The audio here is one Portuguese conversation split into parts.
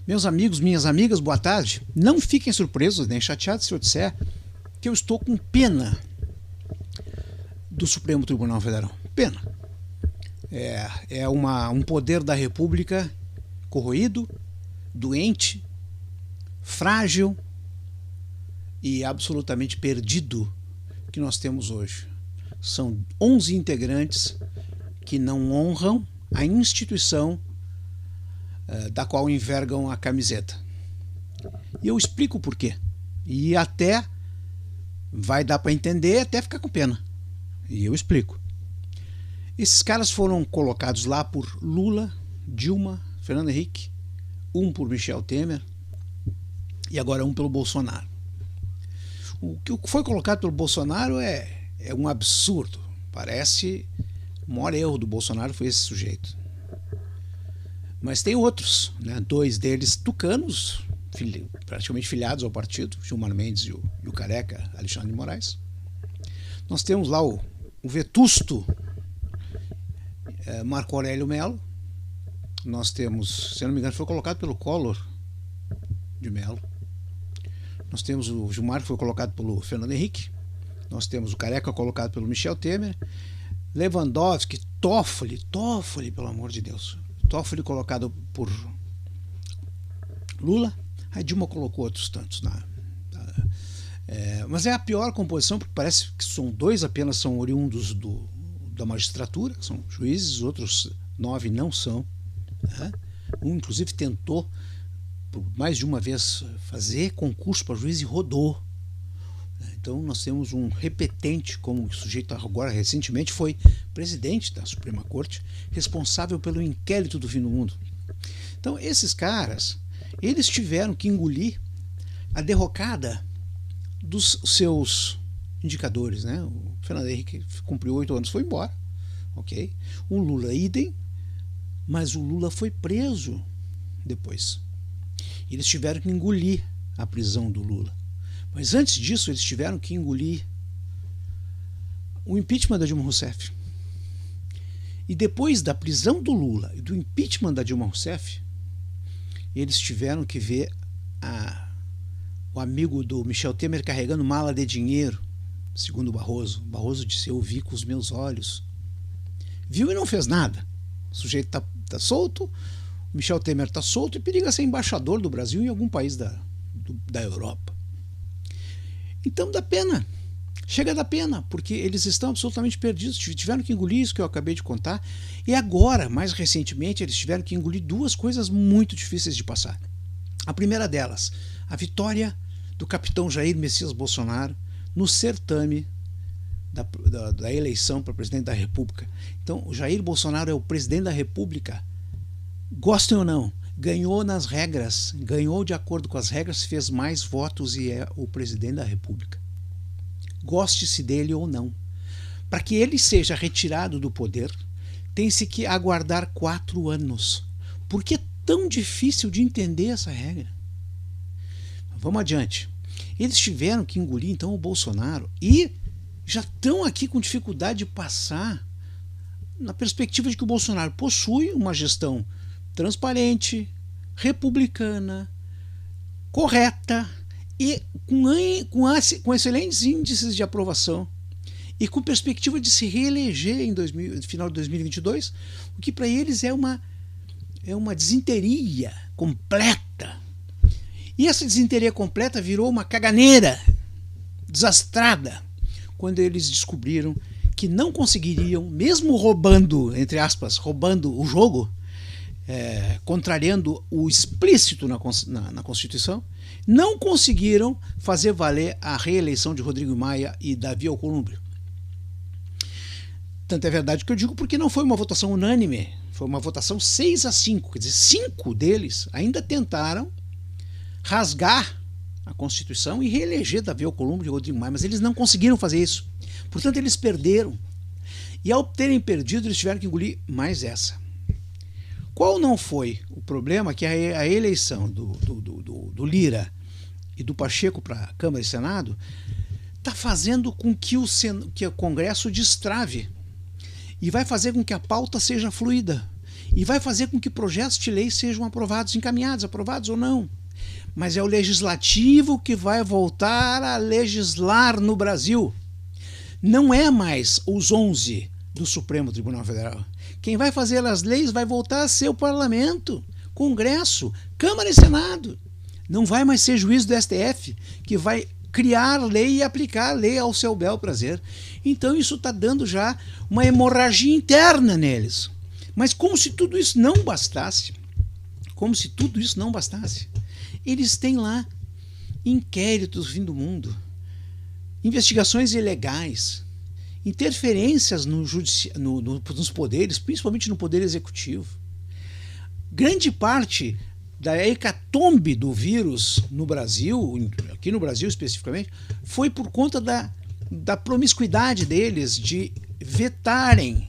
Meus amigos, minhas amigas, boa tarde. Não fiquem surpresos nem chateados se eu disser que eu estou com pena do Supremo Tribunal Federal. Pena. É um poder da República corroído, doente, frágil e absolutamente perdido que nós temos hoje. São 11 integrantes que não honram a instituição da qual envergam a camiseta. E eu explico o porquê. E até vai dar para entender, até ficar com pena. E eu explico. Esses caras foram colocados lá por Lula, Dilma, Fernando Henrique, um por Michel Temer e agora um pelo Bolsonaro. O que foi colocado pelo Bolsonaro é um absurdo. Parece o maior erro do Bolsonaro foi esse sujeito. Mas tem outros, né? Dois deles tucanos, praticamente filiados ao partido, Gilmar Mendes e o careca Alexandre de Moraes. Nós temos lá o vetusto Marco Aurélio Mello. Nós temos, se não me engano, foi colocado pelo Collor de Mello. Nós temos o Gilmar, que foi colocado pelo Fernando Henrique. Nós temos o careca colocado pelo Michel Temer. Lewandowski, Toffoli, pelo amor de Deus. Toffoli colocado por Lula. A Dilma colocou outros tantos. Mas é a pior composição, porque parece que são dois apenas são oriundos da magistratura, são juízes, os outros 9 não são. Né? Um, inclusive, tentou por mais de uma vez fazer concurso para juiz e rodou. Então nós temos um repetente, como o sujeito agora recentemente foi presidente da Suprema Corte, responsável pelo inquérito do fim do mundo. Então esses caras, eles tiveram que engolir a derrocada dos seus indicadores, né? O Fernando Henrique cumpriu 8 anos, foi embora, ok? O Lula idem, mas o Lula foi preso depois. Eles tiveram que engolir a prisão do Lula. Mas antes disso, eles tiveram que engolir o impeachment da Dilma Rousseff. E depois da prisão do Lula e do impeachment da Dilma Rousseff, eles tiveram que ver o amigo do Michel Temer carregando mala de dinheiro, segundo o Barroso. O Barroso disse: eu vi com os meus olhos. Viu e não fez nada. O sujeito tá solto, o Michel Temer está solto e periga ser embaixador do Brasil em algum país da Europa. Então dá pena, chega a dar pena, porque eles estão absolutamente perdidos, tiveram que engolir isso que eu acabei de contar, e agora, mais recentemente, eles tiveram que engolir duas coisas muito difíceis de passar. A primeira delas, a vitória do capitão Jair Messias Bolsonaro no certame da eleição para presidente da República. Então, o Jair Bolsonaro é o presidente da República, gostem ou não, ganhou nas regras, ganhou de acordo com as regras, fez mais votos e é o presidente da República. Goste-se dele ou não. Para que ele seja retirado do poder, tem-se que aguardar 4 anos. Por que é tão difícil de entender essa regra? Vamos adiante. Eles tiveram que engolir então o Bolsonaro e já estão aqui com dificuldade de passar na perspectiva de que o Bolsonaro possui uma gestão transparente, republicana, correta e com excelentes índices de aprovação e com perspectiva de se reeleger no final de 2022, o que para eles é uma desinteria completa. E essa desinteria completa virou uma caganeira desastrada quando eles descobriram que não conseguiriam, mesmo roubando, entre aspas, roubando o jogo, contrariando o explícito na Constituição, não conseguiram fazer valer a reeleição de Rodrigo Maia e Davi Alcolumbre. Tanto é verdade que eu digo porque não foi uma votação unânime, foi uma votação 6-5, quer dizer, 5 deles ainda tentaram rasgar a Constituição e reeleger Davi Alcolumbre e Rodrigo Maia, mas eles não conseguiram fazer isso. Portanto, eles perderam. E ao terem perdido, eles tiveram que engolir mais essa. Qual não foi o problema que a eleição do Lira e do Pacheco para Câmara e Senado está fazendo com que o Congresso destrave e vai fazer com que a pauta seja fluida. e vai fazer com que projetos de lei sejam aprovados, encaminhados, aprovados ou não. Mas é o legislativo que vai voltar a legislar no Brasil. Não é mais os 11 do Supremo Tribunal Federal. Quem vai fazer as leis vai voltar a ser o Parlamento, Congresso, Câmara e Senado. Não vai mais ser juiz do STF que vai criar lei e aplicar a lei ao seu bel prazer. Então isso está dando já uma hemorragia interna neles. Mas como se tudo isso não bastasse, eles têm lá inquéritos do fim do mundo, investigações ilegais, interferências nos poderes, principalmente no poder executivo. Grande parte da hecatombe do vírus no Brasil, aqui no Brasil especificamente, foi por conta da promiscuidade deles de vetarem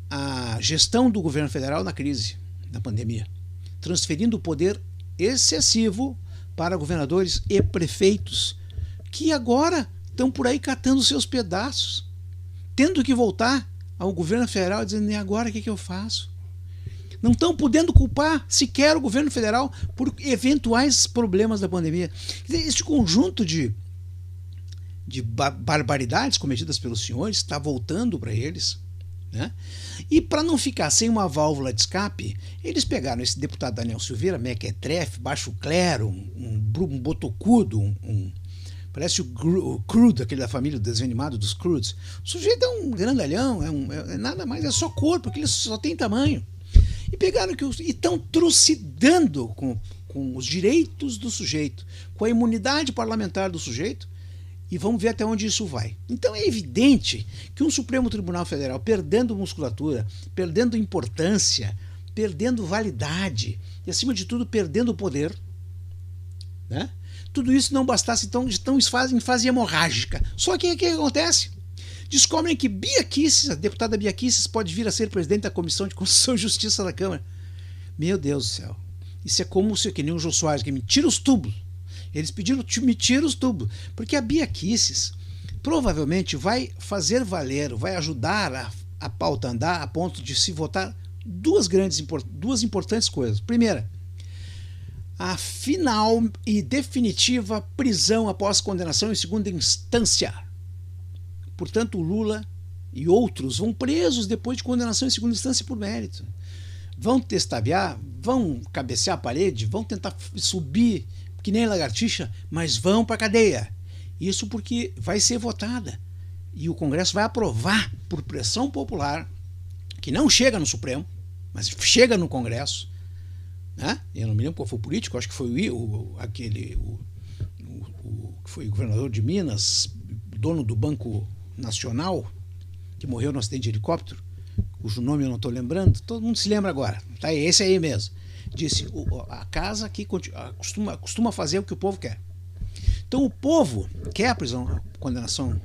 a gestão do governo federal na crise, na pandemia, transferindo o poder excessivo para governadores e prefeitos, que agora estão por aí catando seus pedaços, tendo que voltar ao governo federal dizendo: e agora o que eu faço? Não estão podendo culpar sequer o governo federal por eventuais problemas da pandemia. Este conjunto de barbaridades cometidas pelos senhores está voltando para eles, né? E para não ficar sem uma válvula de escape, eles pegaram esse deputado Daniel Silveira, mequetrefe, baixo clero, um botocudo, parece o Crudo, aquele da família do desenho animado dos Crudes. O sujeito é um grandalhão, é nada mais, é só corpo, porque ele só tem tamanho. E pegaram e estão trucidando com os direitos do sujeito, com a imunidade parlamentar do sujeito, e vamos ver até onde isso vai. Então é evidente que um Supremo Tribunal Federal perdendo musculatura, perdendo importância, perdendo validade e, acima de tudo, perdendo poder, né? Tudo isso não bastasse, então estão em fase hemorrágica. Só que o que acontece? Descobrem que Bia Kicis, a deputada Bia Kicis, pode vir a ser presidente da Comissão de Constituição e Justiça da Câmara. Meu Deus do céu. Isso é como se, que nem o Jô Soares, que me tira os tubos. Eles pediram: me tira os tubos. Porque a Bia Kicis provavelmente vai fazer valer, vai ajudar a pauta a andar a ponto de se votar duas importantes coisas. Primeira, a final e definitiva prisão após condenação em segunda instância. Portanto, o Lula e outros vão presos depois de condenação em segunda instância por mérito. Vão testaviar, vão cabecear a parede, vão tentar subir que nem lagartixa, mas vão para a cadeia. Isso porque vai ser votada. E o Congresso vai aprovar por pressão popular, que não chega no Supremo, mas chega no Congresso. Né? Eu não me lembro qual foi o político, acho que foi que foi o governador de Minas, dono do Banco Nacional, que morreu no acidente de helicóptero, cujo nome eu não estou lembrando, todo mundo se lembra agora, tá? Esse aí mesmo. Disse: a casa aqui costuma fazer o que o povo quer. Então o povo quer a condenação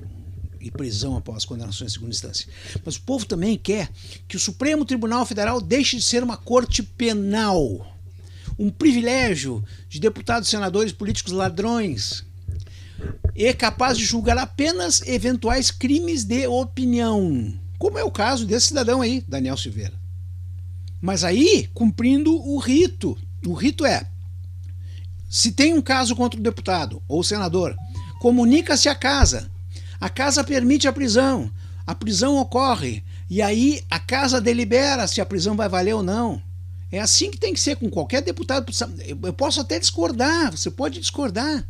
e prisão após condenação em segunda instância. Mas o povo também quer que o Supremo Tribunal Federal deixe de ser uma corte penal, um privilégio de deputados, senadores, políticos ladrões, é capaz de julgar apenas eventuais crimes de opinião, como é o caso desse cidadão aí, Daniel Silveira. Mas aí, cumprindo o rito. O rito é: se tem um caso contra o deputado ou senador, comunica-se à casa. A casa permite a prisão ocorre, e aí a casa delibera se a prisão vai valer ou não. É assim que tem que ser com qualquer deputado. Eu posso até discordar, você pode discordar,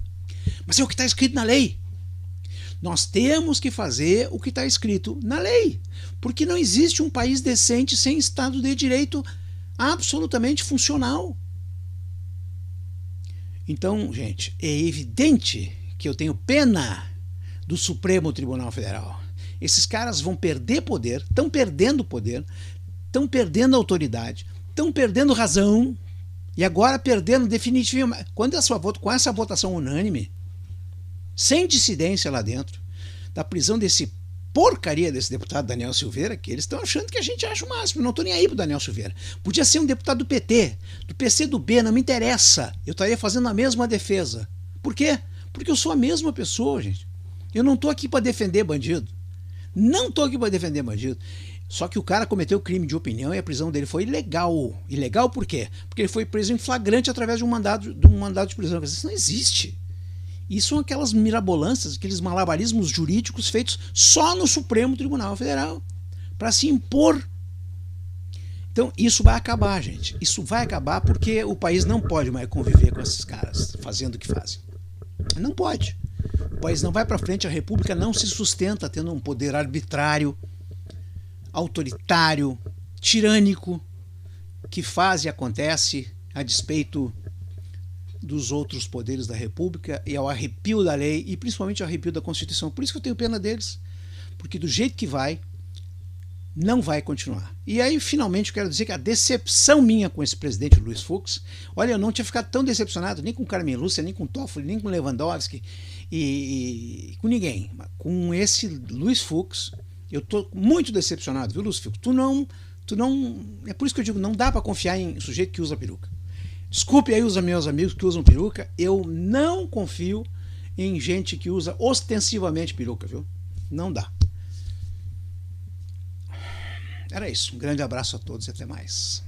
mas é o que está escrito na lei. Nós temos que fazer o que está escrito na lei, porque não existe um país decente sem Estado de Direito absolutamente funcional. Então, gente, é evidente que eu tenho pena do Supremo Tribunal Federal. Esses caras vão perder poder, estão perdendo poder, estão perdendo autoridade, estão perdendo razão e agora perdendo definitivamente. Com essa votação unânime, sem dissidência lá dentro, da prisão desse porcaria desse deputado Daniel Silveira, que eles estão achando que a gente acha o máximo. Eu não estou nem aí pro Daniel Silveira. Podia ser um deputado do PT, do PCdoB, não me interessa. Eu estaria fazendo a mesma defesa. Por quê? Porque eu sou a mesma pessoa, gente. Eu não estou aqui para defender bandido. Não estou aqui para defender bandido. Só que o cara cometeu crime de opinião e a prisão dele foi ilegal. Ilegal por quê? Porque ele foi preso em flagrante através de um mandado de prisão. Isso não existe. Isso são aquelas mirabolâncias, aqueles malabarismos jurídicos feitos só no Supremo Tribunal Federal para se impor. Então isso vai acabar, gente. Isso vai acabar porque o país não pode mais conviver com esses caras fazendo o que fazem. Não pode. O país não vai para frente, a república não se sustenta tendo um poder arbitrário, autoritário, tirânico, que faz e acontece a despeito dos outros poderes da república e ao arrepio da lei e principalmente ao arrepio da Constituição. Por isso que eu tenho pena deles, porque do jeito que vai, não vai continuar. E aí, finalmente, eu quero dizer que a decepção minha com esse presidente Luiz Fux, olha, eu não tinha ficado tão decepcionado nem com Carmen Lúcia, nem com Toffoli, nem com Lewandowski e com ninguém. Com esse Luiz Fux, eu estou muito decepcionado, viu, Luiz Fux? Tu não... É por isso que eu digo, não dá para confiar em sujeito que usa peruca. Desculpe aí os meus amigos que usam peruca, eu não confio em gente que usa ostensivamente peruca, viu? Não dá. Era isso. Um grande abraço a todos e até mais.